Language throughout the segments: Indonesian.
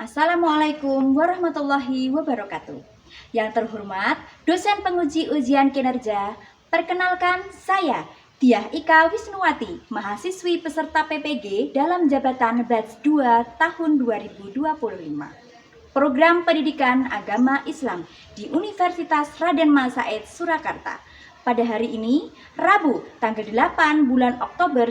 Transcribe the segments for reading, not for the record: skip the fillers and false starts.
Assalamualaikum warahmatullahi wabarakatuh. Yang terhormat, dosen penguji ujian kinerja, perkenalkan saya, Diah Ika Wisnuwati, mahasiswi peserta PPG dalam jabatan batch 2 tahun 2025. Program Pendidikan Agama Islam di Universitas Raden Mas Said, Surakarta. Pada hari ini, Rabu, tanggal 8 bulan Oktober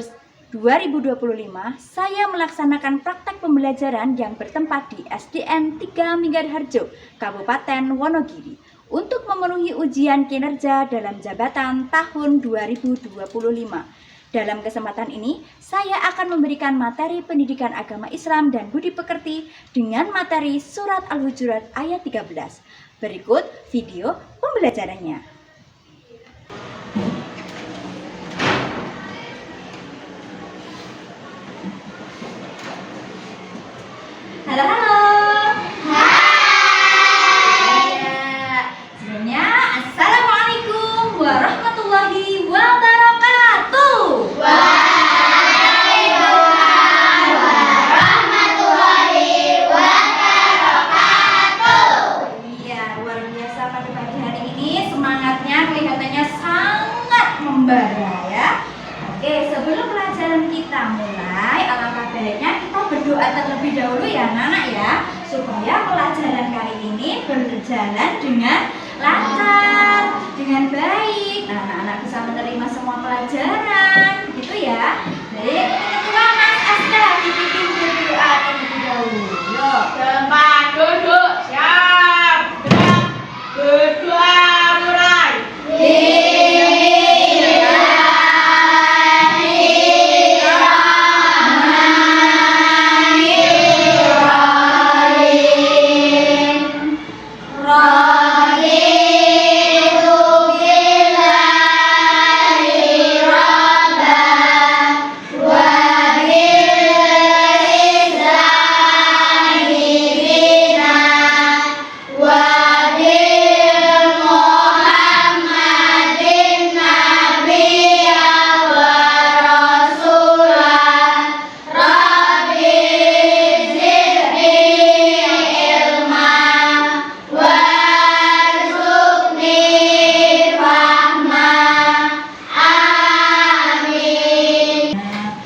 2025, saya melaksanakan praktek pembelajaran yang bertempat di SDN 3 Minggarharjo, Kabupaten Wonogiri, untuk memenuhi ujian kinerja dalam jabatan tahun 2025. Dalam kesempatan ini, saya akan memberikan materi pendidikan agama Islam dan budi pekerti dengan materi Surat Al-Hujurat ayat 13. Berikut video pembelajarannya. Halo. Sebelumnya, Assalamualaikum warahmatullahi wabarakatuh. Waalaikumsalam warahmatullahi wabarakatuh. Iya, luar biasa pada pagi hari ini semangatnya kelihatannya sangat membara ya. Oke, sebelum pelajaran kita mulai, alangkah baiknya kita berdoa terlebih dahulu ya anak-anak ya, supaya pelajaran kali ini berjalan dengan lancar, dengan baik. Nah, anak-anak bisa menerima semua pelajaran, gitu ya. Baik, ketua Mas Aska dipimpin berdoa terlebih dahulu. Yuk. Tempat duduk siap. Gerak. Berdoa mulai.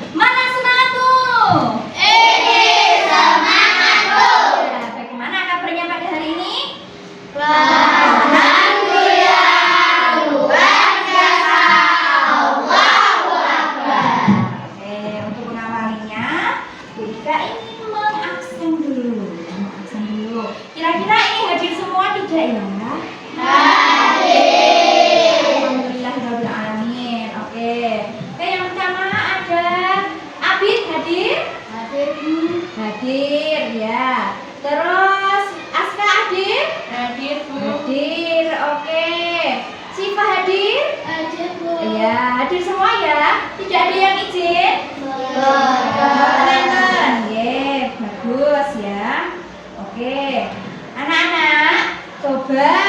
Mana semangatmu? Ini semangatku. Ya, bagaimana kabarnya pada hari ini? Alhamdulillah luar biasa. Allahu Akbar. Oke, untuk mengawalinya, Bu Ika ingin mengaksen dulu. Kira-kira ini hadir semua tidak ya? Hadir. Alhamdulillahirabbil alamin. Oke. Oke, yang pertama ada Abid hadir? Hadir ya. Terus Aska hadir? Hadir, Bu. Hadir. Oke. Siva hadir? Hadir, Bu. Iya, hadir semua ya. Tidak ada yang izin? Teman-teman, ye, bagus ya. Oke, anak-anak, coba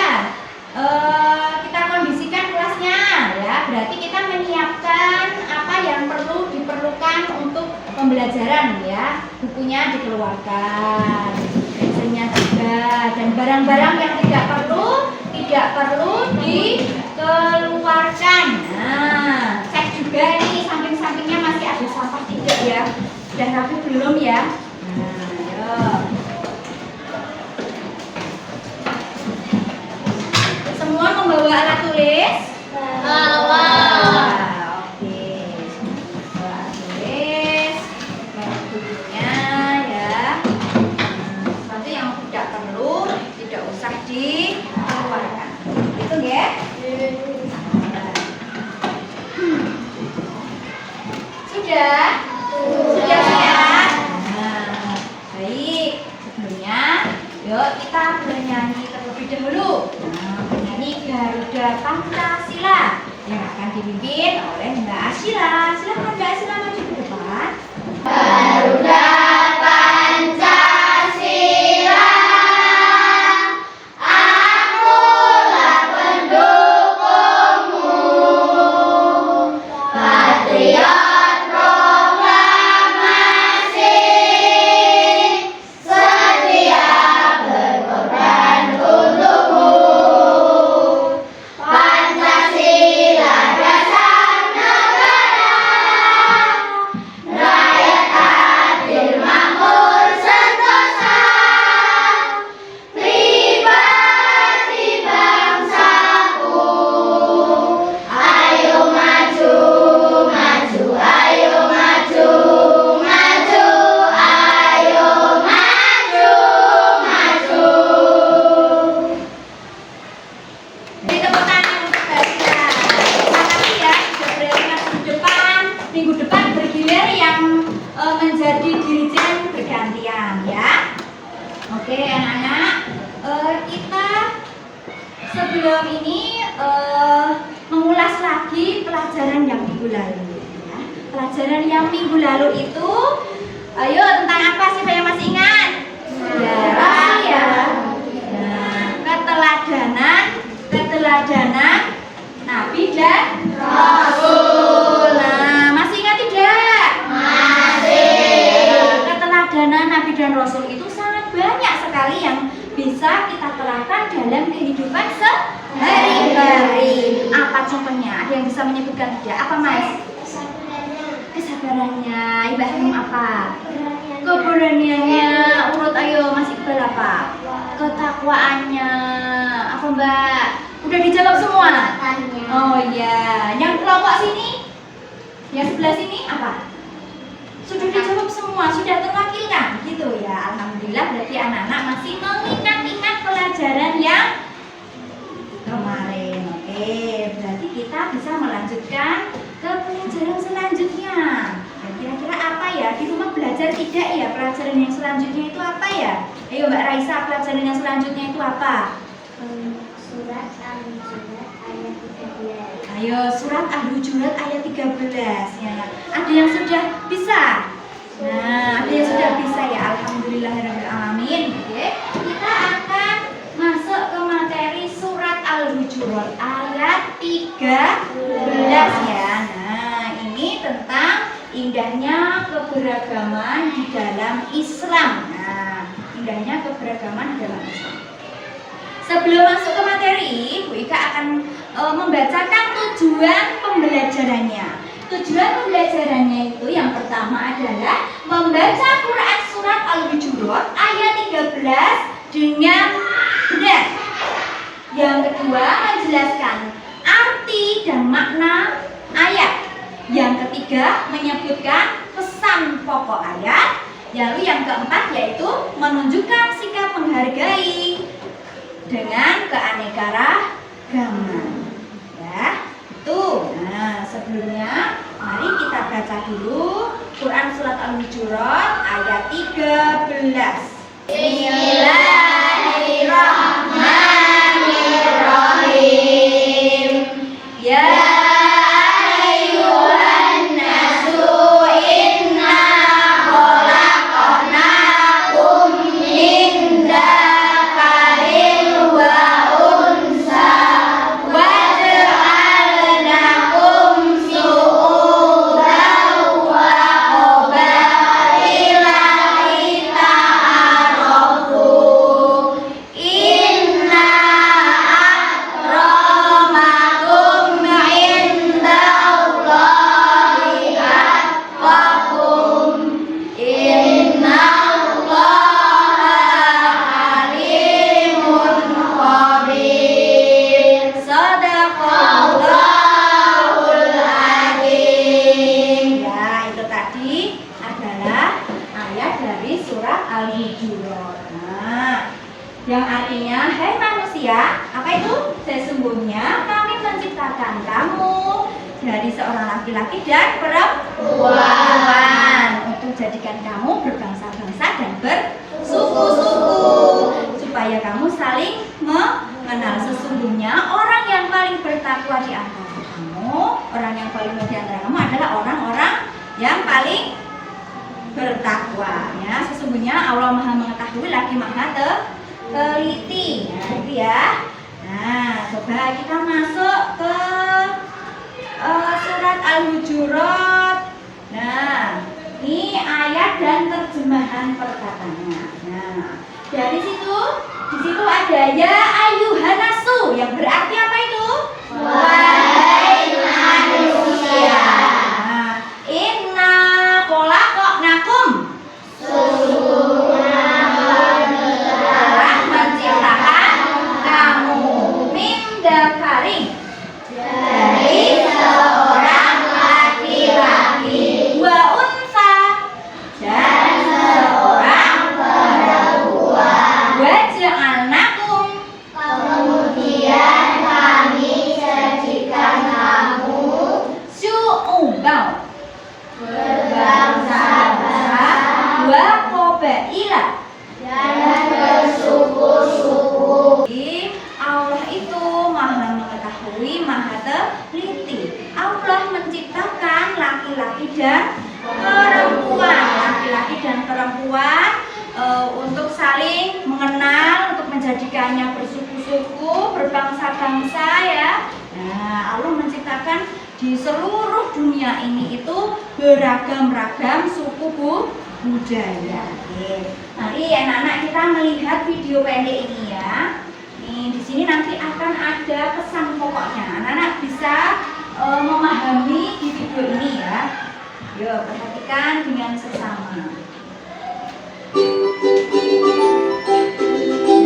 kita kondisikan kelasnya ya. Berarti kita menyiapkan apa yang perlu diperlukan untuk pembelajaran ya. Bukunya dikeluarkan, pensilnya juga, dan barang-barang yang tidak perlu dikeluarkan. Nah, cek juga nih samping-sampingnya masih ada sampah tidak ya? Sudah rapi belum ya? Nah, ayo. Semua membawa alat tulis? Bawa. Oke. Bawa alat tulis. Bawa bukunya ya. Sesuatu yang tidak perlu, tidak usah dikeluarkan. Itu ya? Sudah? Sudah ya? Nah, baik. Sebelumnya, yuk kita bernyanyi terlebih dahulu. Nah, bernyanyi Garuda Pancasila yang akan dipimpin oleh Mbak Asyila. Silakan Mbak Asyila maju ke depan. Garuda Pancasila, akulah pendukungmu. Patriot proklamasi, setia minggu depan bergilir yang menjadi dirijen bergantian ya. Oke anak-anak, kita sebelum ini mengulas lagi pelajaran yang minggu lalu ya. Pelajaran yang minggu lalu itu ayo tentang apa sih yang masih ingat? Sejarah ya. Nah, keteladanan Nabi dan Rasul. Nah, masih ingat tidak? Masih. Keteladanan Nabi dan Rasul itu sangat banyak sekali yang bisa kita terapkan dalam kehidupan sehari-hari. Apa contohnya? Ada yang bisa menyebutkan tidak? Apa Mas? Kesabarannya. Ibadah apa? Keberaniannya. Urut ayo Mas Iqbal apa? Ketakwaannya. Apa Mbak? Udah dijawab semua? Oh iya. Yang kelompok sini? Yang sebelah sini apa? Sudah dijawab semua, sudah terwakilkan gitu ya. Alhamdulillah berarti anak-anak masih mengingat-ingat pelajaran yang kemarin. Oke, berarti kita bisa melanjutkan ke pelajaran selanjutnya. Dan kira-kira apa ya? Di rumah belajar tidak ya? Pelajaran yang selanjutnya itu apa ya? Ayo Mbak Raisa, pelajaran yang selanjutnya itu apa? Surat Al-Hujurat ayat 13. Ayo, surat Al-Hujurat ayat 13 ya. Ada yang sudah bisa? Nah, ada yang sudah bisa ya. Alhamdulillahirrahmanirrahim. Oke. Kita akan masuk ke materi surat Al-Hujurat ayat 13 ya. Nah, ini tentang indahnya keberagaman di dalam Islam. Nah, indahnya keberagaman di dalam Islam. Sebelum masuk ke materi, Bu Ika akan membacakan tujuan pembelajarannya. Tujuan pembelajarannya itu yang pertama adalah membaca Quran surat Al-Hujurat ayat 13 dengan benar. Yang kedua, menjelaskan arti dan makna ayat. Yang ketiga, menyebutkan pesan pokok ayat. Lalu yang keempat yaitu menunjukkan sikap menghargai dengan keanekaragaman ya. Tuh. Nah, sebelumnya mari kita baca dulu Quran surat Al-Hujurat ayat 13. Bismillahirrahmanirrahim. Ya ayyuhan nasu inna khalaqnakum min dzakarin wa unsa wa ja'alnakum syu'uban wa qabaila lita'arafu. Inna akramakum indallahi atqakum. Innallaha alimun khabir. Shadaqallahul azim. Ya, itu tadi adalah ayat dari surat Al-Hujurat. Nah, yang artinya, hai manusia, apa itu? Sesungguhnya kami menciptakan kamu dari seorang laki-laki dan perempuan untuk jadikan kamu berbangsa-bangsa dan bersuku-suku supaya kamu saling mengenal. Sesungguhnya orang yang paling bertakwa di antara kamu, orang yang paling di antara kamu adalah orang-orang yang paling bertakwa ya. Sesungguhnya Allah Maha mengetahui lagi Maha teliti. Nah, itu ya. Nah, coba kita masuk ke surat Al-Hujurat. Nah, ini ayat dan terjemahan perkataannya. Nah, dari situ, di situ ada ya ayyuhan nasu yang berarti apa itu? Wahai manusia. Nah, inna khalaqnakum. Telah menciptakan kamu min dzakarin dari seorang laki-laki wa unsa dan seorang perempuan wa ja'alnakum Kemudian laki-laki dan perempuan, laki-laki dan perempuan untuk saling mengenal, untuk menjadikannya bersuku-suku, berbangsa-bangsa ya. Nah, Allah menciptakan di seluruh dunia ini itu beragam-ragam suku budaya. Oke. Mari anak-anak kita melihat video pendek ini ya. Nih, di sini nanti akan ada pesan pokoknya. Anak-anak bisa memahami di video ini ya. Yuk, perhatikan dengan sesama.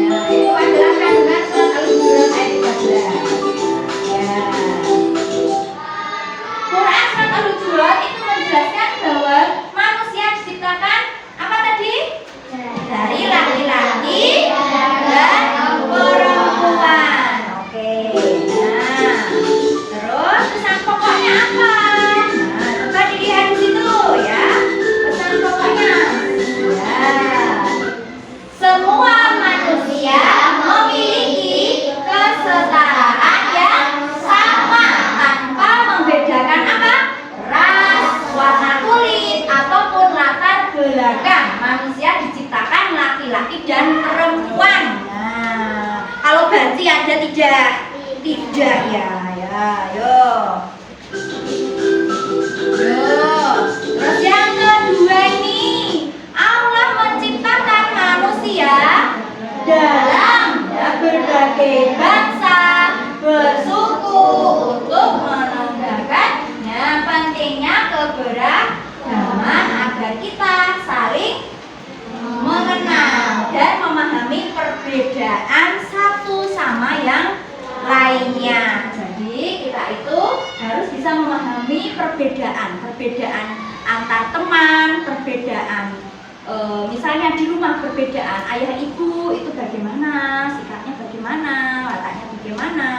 Nah, itu adalah kandungan surat Al-Hujurat ayat 13. Ya. Quran surat Al-Hujurat itu menjelaskan bahwa manusia diciptakan apa tadi? Dari laki-laki dan perempuan. Oke. Nah, terus pesan pokoknya apa? Nah, coba dilihat di situ ya. Pesan pokoknya. Ya. Semua manusia memiliki kesetaraan yang sama tanpa membedakan apa? Ras, warna kulit, ataupun latar belakang. Manusia diciptakan laki-laki dan perempuan. Nah, kalau banci ada tidak? Tidak ya, yuk. Terus yang kedua ini, Allah menciptakan manusia dalam berbagai bangsa, bersuku untuk menegakkannya pentingnya keberagaman agar kita saling mengenal dan memahami perbedaan satu sama yang lainnya. Jadi kita itu harus bisa memahami perbedaan antar teman, perbedaan misalnya di rumah, perbedaan ayah ibu itu bagaimana, sikapnya bagaimana, wataknya bagaimana.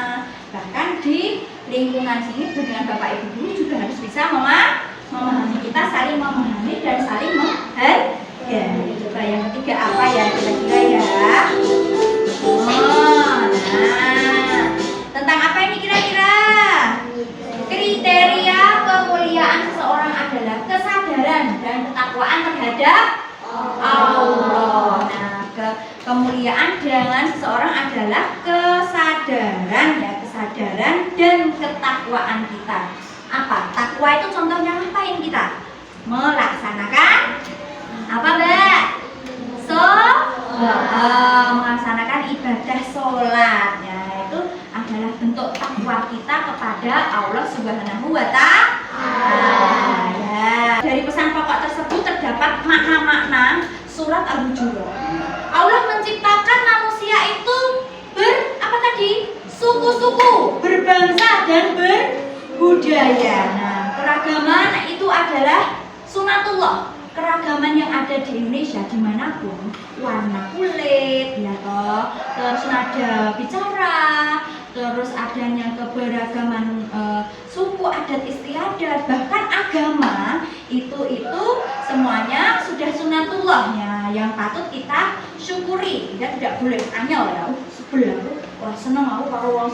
Bahkan di lingkungan sini dengan bapak ibu guru juga harus bisa memahami, kita saling memahami dan saling menghargai. Coba yang ketiga apa ya kira-kira ya? Nah, tentang apa ini kira-kira? Kriteria kemuliaan seseorang adalah kesadaran dan ketakwaan terhadap Allah. Nah, kemuliaan dengan seseorang adalah kesadaran dan ketakwaan kita. Apa? Takwa itu contohnya ngapain kita? Melaksanakan apa, Mbak? Melaksanakan ibadah sholat. Ya, itu adalah bentuk takwa kita kepada Allah Subhanahu wa Ta'ala. Ya. Dari pesan pokok tersebut terdapat makna-makna surat Al-Hujurat. Allah menciptakan manusia itu apa tadi? Suku-suku, berbangsa dan berbudaya. Nah, keragaman itu adalah sunatullah. Keragaman yang ada di Indonesia dimanapun, warna kulit, ya toh, terus nada bicara, terus adanya keberagaman suku, adat istiadat, bahkan agama itu semuanya sudah sunatullahnya yang patut kita syukuri. Kita tidak boleh anyel ya, sebel aku, wah seneng aku kalau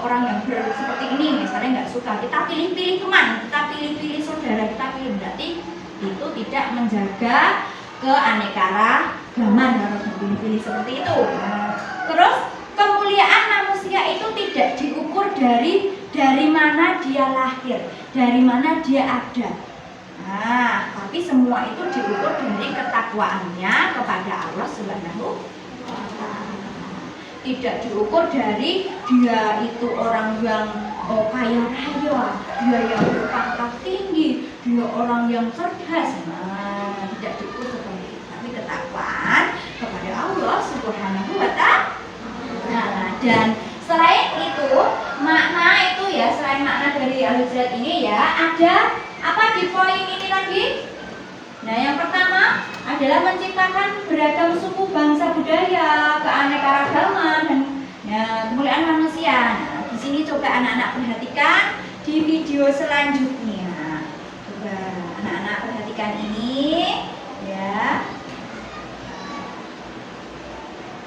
orang yang seperti ini misalnya nggak suka, kita pilih-pilih teman, kita pilih-pilih saudara, kita pilih berarti itu tidak menjaga keanekaragaman, harus dipilih-pilih seperti itu. Terus kemuliaan manusia itu tidak diukur dari mana dia lahir, dari mana dia ada. Nah, tapi semua itu diukur dari ketakwaannya kepada Allah Subhanahu wa Ta'ala. Tidak diukur dari dia itu orang yang kaya raya, dia yang berpangkat tinggi, dia orang yang cerdas. Nah, tidak diukur seperti itu, tapi ketakwaan kepada Allah Subhanahu wa Ta'ala. Nah, dan selain itu makna itu ya, selain makna dari Al-Hujurat ini ya, ada apa di poin ini tadi? Nah, yang pertama adalah menciptakan beragam suku, bangsa, budaya, keanekaragaman dan kemuliaan manusia. Nah, di sini coba anak-anak perhatikan di video selanjutnya. Coba anak-anak perhatikan ini ya.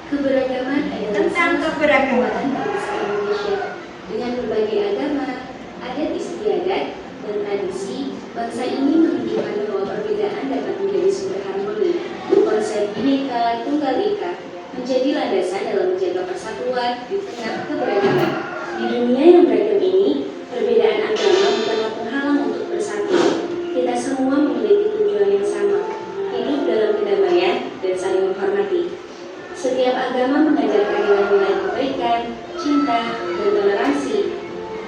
Keberagaman adalah Tentang keberagaman bangsa Indonesia dengan berbagai agama, adat istiadat, dan tradisi Bangsa ini menunjukkan bahwa perbedaan dapat menjadi sumber harmoni. Konsep Bhinneka Tunggal Ika menjadi landasan dalam menjaga persatuan di tengah keberagaman. Di dunia yang beragam ini, perbedaan agama bukanlah penghalang untuk bersatu. Kita semua memiliki tujuan yang sama, hidup dalam kedamaian dan saling menghormati. Setiap agama mengajarkan nilai-nilai kebaikan, cinta, dan toleransi.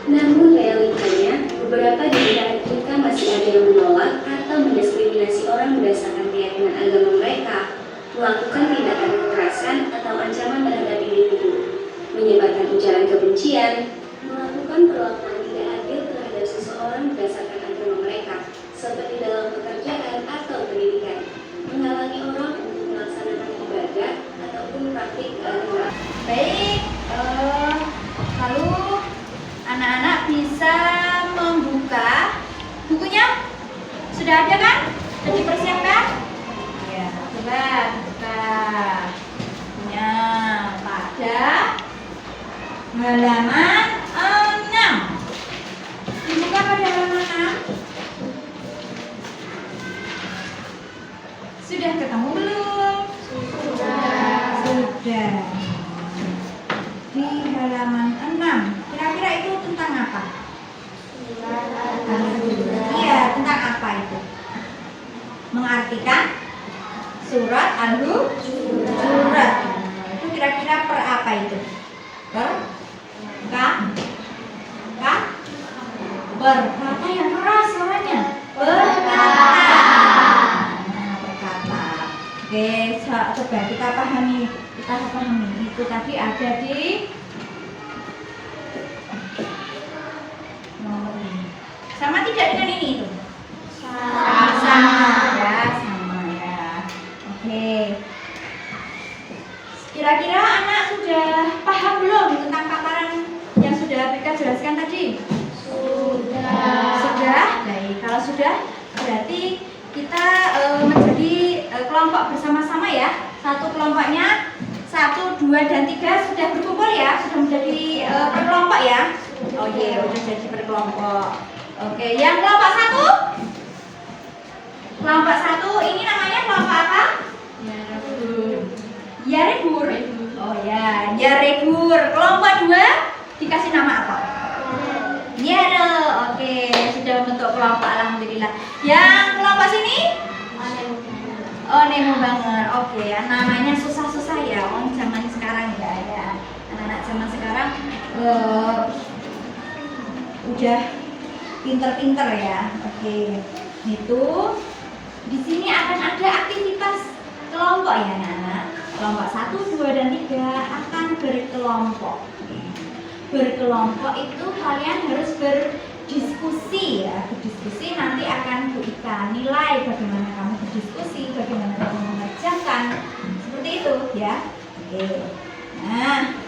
Namun realitanya, beberapa di antara kita masih ada yang menolak atau mendiskriminasi orang berdasarkan keyakinan agama mereka, melakukan tindakan kekerasan atau ancaman terhadap individu, menyebarkan ujaran kebencian, melakukan perlakuan tidak adil terhadap seseorang berdasarkan agama mereka, seperti dalam pekerjaan atau pendidikan, menghalangi orang untuk melaksanakan ibadah ataupun praktik keagamaan. Baik, lalu anak-anak bisa membuka bukunya. Sudah ada kan? Sudah dipersiapkan? Ya, coba buka bukunya pada halaman 6. Dibuka pada halaman 6. Sudah ketemu belum? Sudah. Di halaman 6. Kira-kira itu tentang apa? Iya, tentang apa itu? Mengartikan surat Al-Hujurat. Itu kira-kira per apa itu? Per kata yang keras suaranya. Perkata. Perkata. Oke, coba kita pahami. Itu tadi ada di nomor ini. Sama tidak dengan ini itu? Sama ya. Oke. Kira-kira anak sudah paham belum tentang paparan yang sudah Bika jelaskan tadi? Sudah? Baik, kalau sudah berarti kita menjadi kelompok bersama-sama ya. Satu kelompoknya 1, 2, dan 3 sudah berkumpul ya, sudah menjadi berkelompok ya. Oh iya, sudah jadi berkelompok. Oke, yang kelompok 1? Kelompok 1 ini namanya kelompok apa? Yarebur. Oh ya, Yarebur. Kelompok 2 dikasih nama apa? Yare. Oke, sudah membentuk kelompok, alhamdulillah. Yang kelompok sini? Oh, Nemo banget. Oke, namanya susah-susah ya, orang zaman sekarang ya. Anak-anak zaman sekarang udah pinter-pinter ya. Oke, itu di sini akan ada aktivitas kelompok ya, anak-anak. Kelompok 1, 2, dan 3 akan berkelompok. Berkelompok itu kalian harus berdiskusi ya. Berdiskusi nanti akan berikan nilai bagaimana kamu berdiskusi, bagaimana kamu mengerjakan, seperti itu ya. Oke. Nah,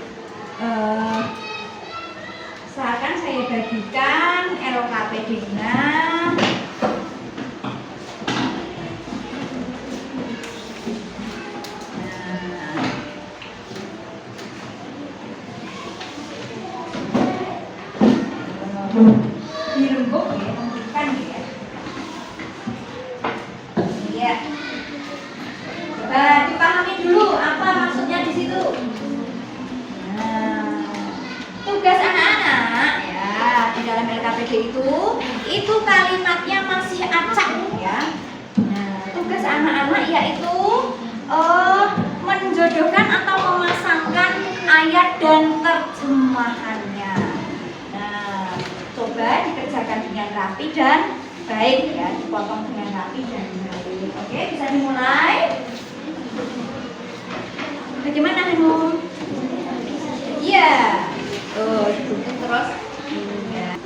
seakan saya bagikan LKPD-nya. Dirembuk ya, hentikan ya. Iya. Coba dipahami dulu apa maksudnya di situ. Nah, tugas anak-anak ya di dalam LKPD itu kalimatnya masih acak ya. Nah, tugas anak-anak yaitu menjodohkan atau memasangkan ayat dan terjemahannya. Coba dikerjakan dengan rapi dan baik ya, dipotong dengan rapi dan baik. Oke, bisa dimulai. Bagaimana Hanum? Iya. Oh, ditutup terus. Ya.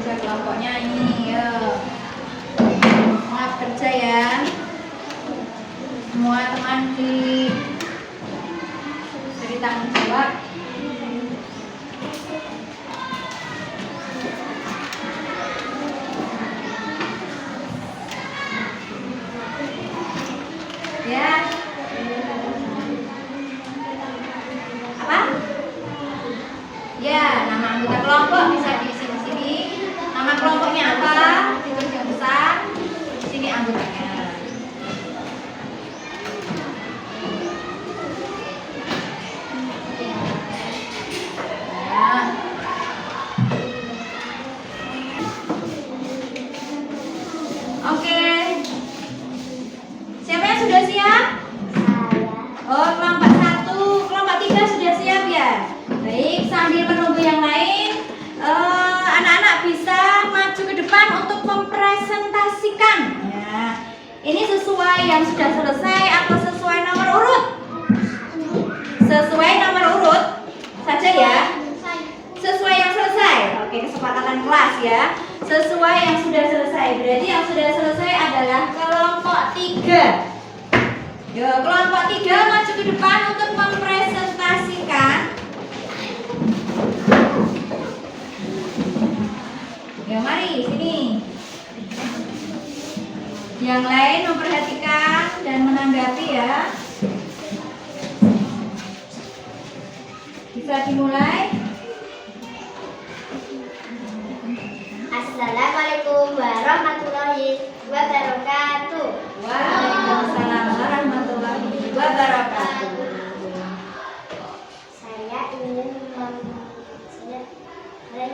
Kelompoknya ini ya, maaf kerja ya. akan diberi tanggung jawab. Ya. Apa? Ya, nama anggota kelompok bisa diisi di sini. Nama kelompoknya apa? Ditulis yang besar. Di sini anggotanya. Ya. Oke. Siapa yang sudah siap? Oh, kelompok 1, kelompok 3 sudah siap ya? Baik, sambil menunggu yang lain, anak-anak bisa maju ke depan untuk mempresentasikan. Ya, ini sesuai yang sudah selesai atau sesuai nomor urut? Sesuai nomor urut saja ya. Sesuai yang selesai. Oke, kesepakatan kelas ya. Sesuai yang sudah selesai. Berarti yang sudah selesai adalah kelompok 3. Ya, kelompok 3 maju ke depan untuk mempresentasikan. Ya, mari sini. Yang lain memperhatikan dan menanggapi ya. Bisa dimulai. Assalamualaikum warahmatullahi wabarakatuh. Waalaikumsalam warahmatullahi wabarakatuh. Saya ingin membacakan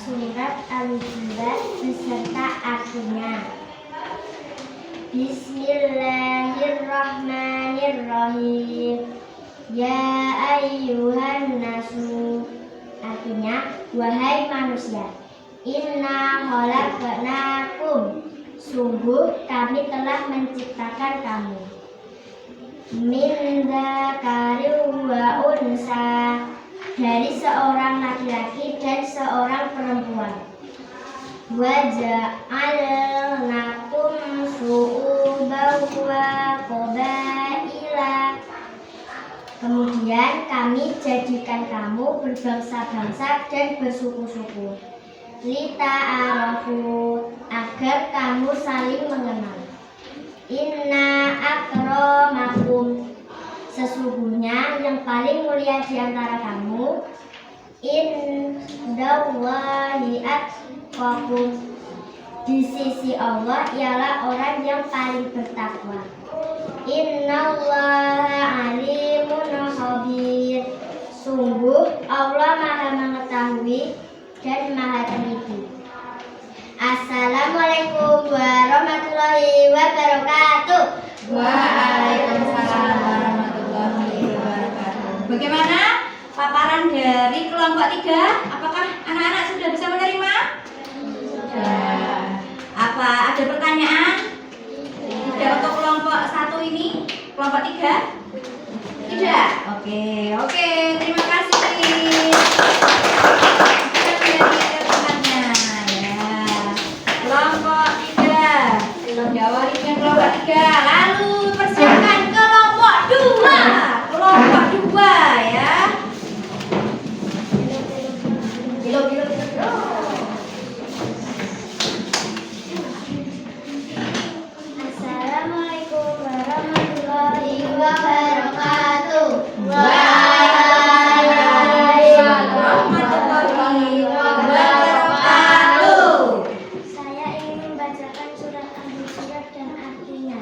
surat Al-Hujurat beserta artinya. Bismillahirrahmanirrahim. Ya ayyuhan nasu. Artinya, wahai manusia, inna khalaqnakum, sungguh kami telah menciptakan kamu, min dzakarin wa unsa, dari seorang laki-laki dan seorang perempuan, wa ja'alnakum syu'uban wa qabaila, kemudian kami jadikan kamu berbangsa-bangsa dan bersuku-suku, lita'arafu, agar kamu saling mengenal. Inna akramakum, sesungguhnya yang paling mulia di antara kamu, indallahi atqakum, di sisi Allah ialah orang yang paling bertakwa. Innallaha alimun khabir, sungguh Allah Maha mengetahui dan Maha teliti. Assalamualaikum warahmatullahi wabarakatuh. Waalaikumsalam warahmatullahi wabarakatuh. Bagaimana paparan dari kelompok 3? Apakah anak-anak sudah bisa menerima? Sudah. Apa ada pertanyaan? Tidak untuk kelompok 1 ini? Kelompok 3? Tidak? Oke, terima kasih. Kelompok 3 jawab dengan kelompok 3. Lalu persiapkan kelompok 2. Kelompok 2 ya. Assalamualaikum warahmatullahi wabarakatuh. Warahmatullahi wabarakatuh. Saya ingin membacakan surat Al-Hujurat dan artinya.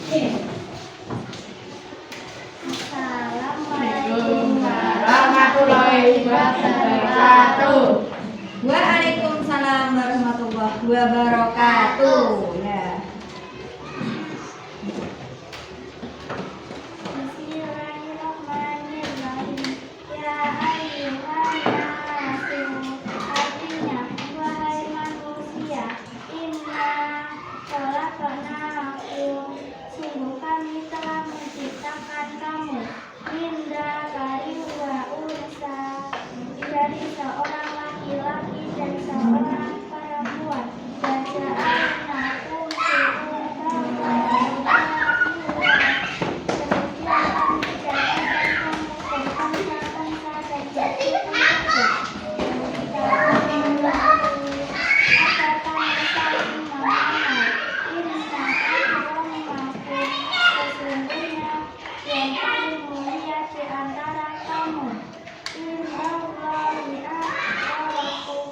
Assalamualaikum warahmatullahi wabarakatuh. Waalaikumsalam warahmatullahi wabarakatuh. Ya. Bismillahirrahmanirrahim. Ya ayyuhan nasu, artinya wahai manusia, inna khalaqnakum, sungguh kami telah menciptakan kamu, min dzakarin wa unsa, dari seorang laki-laki dan seorang perempuan, dan ja'alnakum syu'uban wa qabaila. Kemudian kami jadikan kamu berbangsa-bangsa dan suku-suku. Agar kamu saling mengenal. Inna akramakum, sesungguhnya yang paling mulia di antara kamu, indallahi atqakum,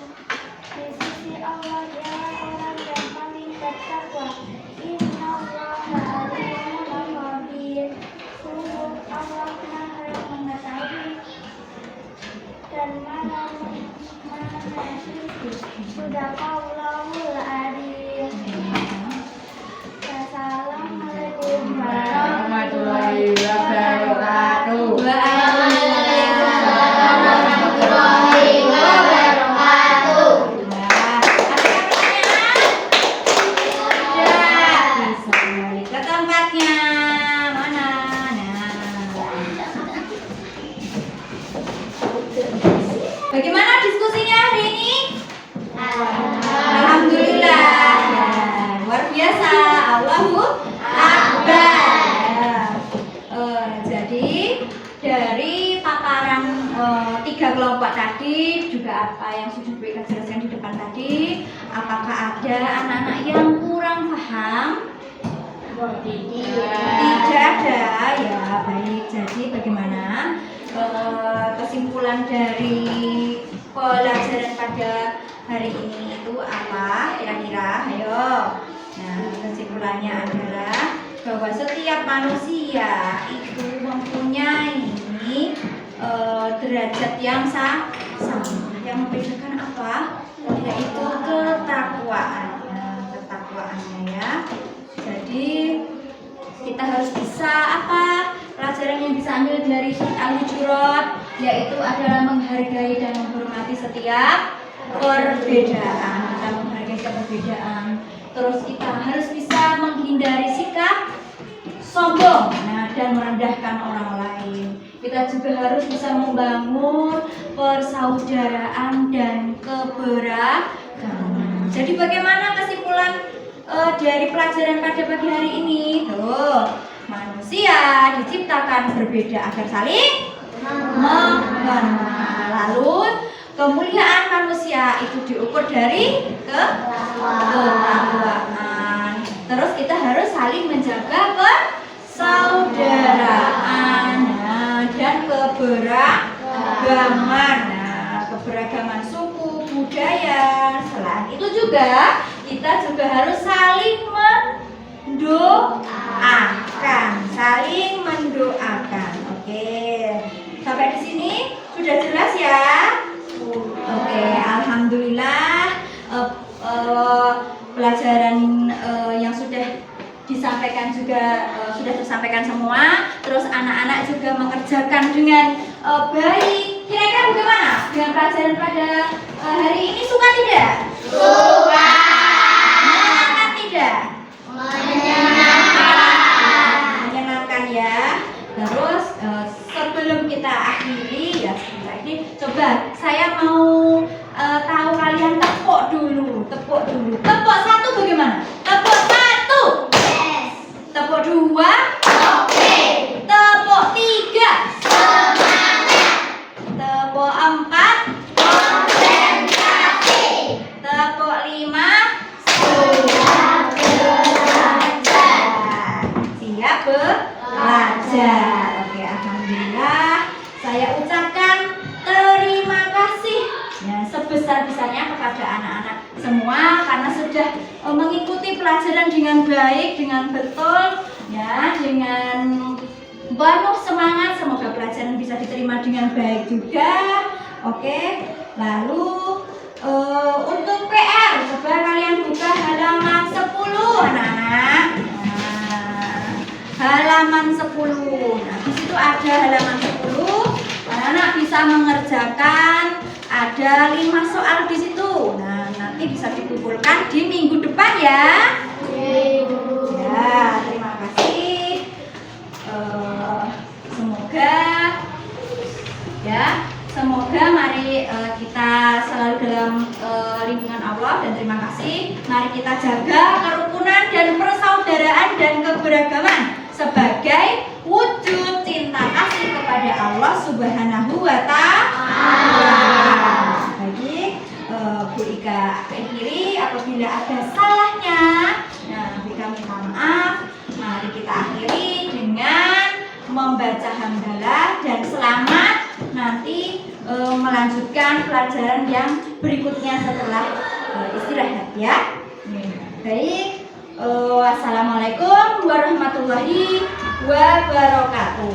di sisi Allah ialah orang yang paling bertakwa. Innallaha alimun khabir, sungguh Allah Maha mengetahui dan Maha meneliti. Sadaqallahul adzim. Assalamualaikum warahmatullahi wabarakatuh. Waalaikumsalam warahmatullahi wabarakatuh. Bisa kembali ke tempatnya. Mana? Nah. Bagaimana diskusinya hari ini? Alhamdulillah. Ya, luar biasa. Allahu Akbar. Ya. Jadi dari paparan tiga kelompok tadi, juga apa yang sudah berikan jelaskan di depan tadi, apakah ada anak-anak yang kurang paham? Tidak ada. Ya, baik. Jadi bagaimana kesimpulan dari pelajaran pada hari ini itu apa kira-kira? Ayo. Nah, kesimpulannya adalah bahwa setiap manusia itu mempunyai derajat yang sama. Yang membedakan apa? Yaitu ketakwaannya, ya. Jadi kita harus bisa apa? Pelajaran yang bisa ambil dari Al-Hujurat yaitu adalah menghargai dan menghormati setiap perbedaan. Kita menghargai perbedaan. Terus kita harus bisa menghindari sikap sombong, dan merendahkan orang lain. Kita juga harus bisa membangun persaudaraan dan keberagaman. Jadi bagaimana kesimpulan dari pelajaran pada pagi hari ini? Tuh, manusia diciptakan berbeda agar saling mengenal. Lalu kemuliaan manusia itu diukur dari ketakwaan. Terus kita harus saling menjaga persaudaraan dan keberagaman. Keberagaman suku, budaya. Selain itu juga kita juga harus saling mendoakan. Oke. Sampai di sini sudah jelas ya? Oke, alhamdulillah pelajaran yang sudah disampaikan juga sudah tersampaikan semua. Terus anak-anak juga mengerjakan dengan baik. Kira-kira bagaimana dengan pelajaran pada hari ini? Suka tidak? Suka. Menyenangkan tidak? Menyenangkan ya. Terus sebelum kita akhiri ya, coba saya mau tahu kalian tepuk dulu. Tepuk satu bagaimana? Tepuk satu. Yes. Tepuk dua. Oke. Tepuk tiga. Semangat. Tepuk empat. Konsentrasi. Tepuk lima. Sudah belajar. Siap belajar. Oke, alhamdulillah. Saya ucapkan terima kasih ya sebesar-besarnya kepada anak-anak semua karena sudah mengikuti pelajaran dengan baik, dengan betul ya, dengan penuh semangat. Semoga pelajaran bisa diterima dengan baik juga. Oke, lalu untuk PR, coba kalian buka halaman 10 anak-anak. Nah, halaman 10. Nah, di situ ada halaman 10. Anak-anak bisa mengerjakan ada 5 soal di situ. Nah, nanti bisa dikumpulkan di minggu depan ya. Ya, terima kasih. Semoga mari kita selalu dalam lindungan Allah, dan terima kasih. Mari kita jaga kerukunan dan persaudaraan dan keberagaman sebagai wujud cinta kasih kepada Allah Subhanahu wa Ta'ala. Baik, Bu Ika akhiri apabila ada salahnya. Nah, bika minta maaf. Mari kita akhiri dengan membaca hamdalah dan selamat nanti melanjutkan pelajaran yang berikutnya setelah istirahat ya. Baik, wassalamualaikum warahmatullahi wabarakatuh.